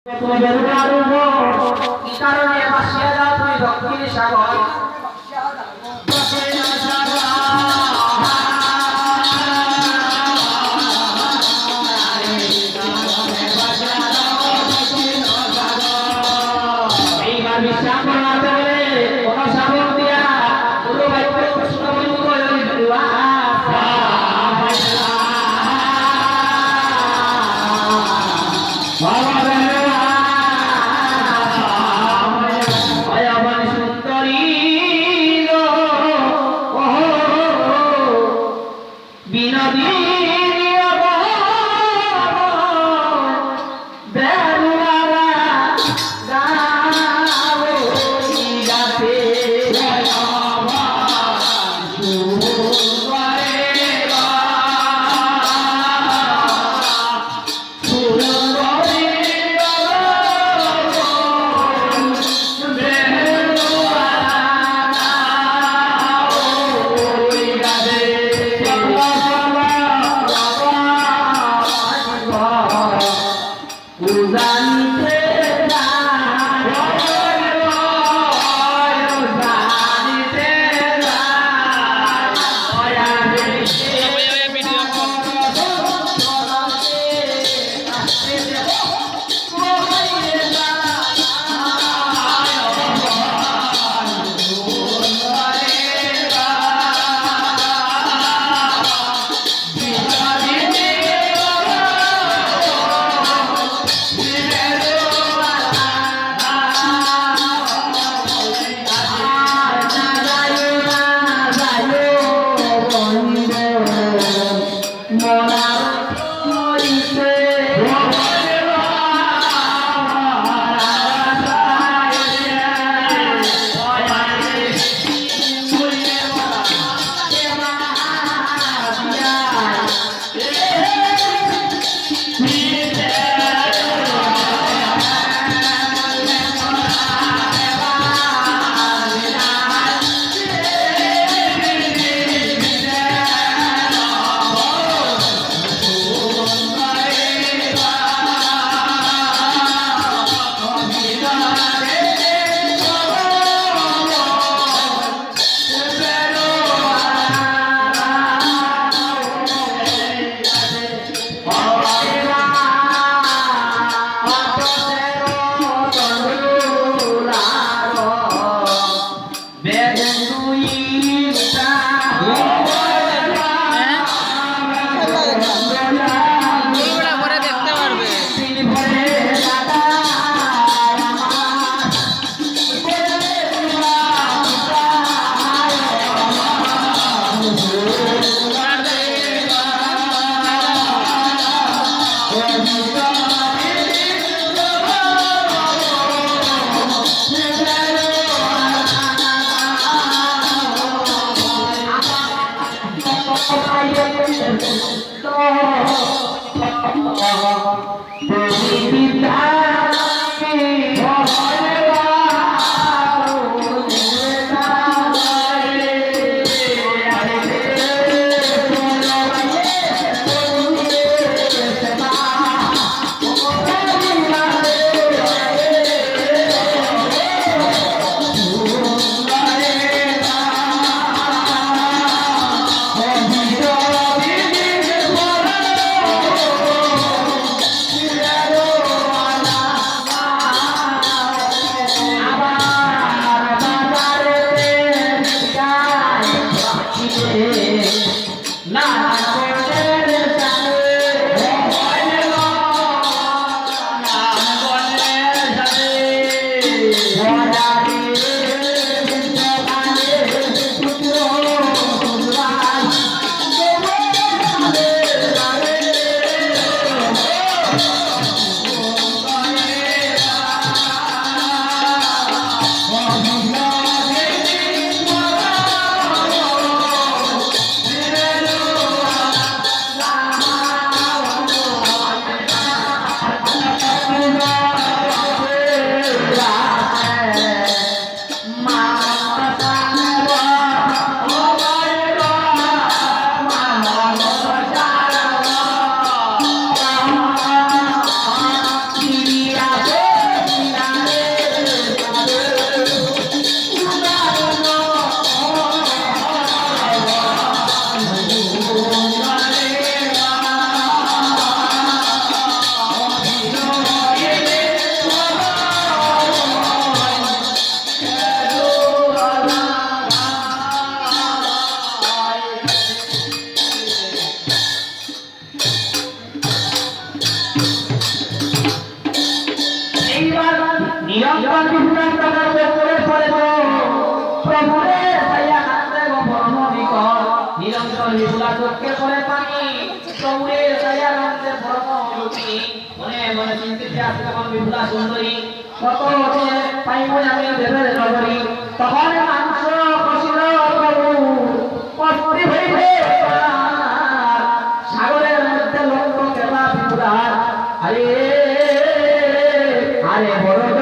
তুমি বেরুবার কি কারণে ভাসিয়া যাও তুমি দক্ষিণ সাগর এইবার বিশ্বাস করাতে কোন সাগর দিয়া পুরো বাক্য প্রশ্ন বন্ধু করে বেরুয়া নিরন্তর বিভূতার টাকার চক্করে পড়ে তো প্রভুরে ছাইয়া কান্দে গো পরম নিকট নিরন্তর বিভূতার চক্করে পড়ে পানি প্রভুরে ছাইয়া কান্দে পরম দুঃখী মনে মনে চিন্তিত আছে তখন বিভূতা সুন্দরী কত পাইব আমি দেবের নগরী তখন মাংস কষিল প্রভু কষ্টি হইবে সাগরের মধ্যে লক্ষ্য কেলা বিভূতার আরে আরে বড়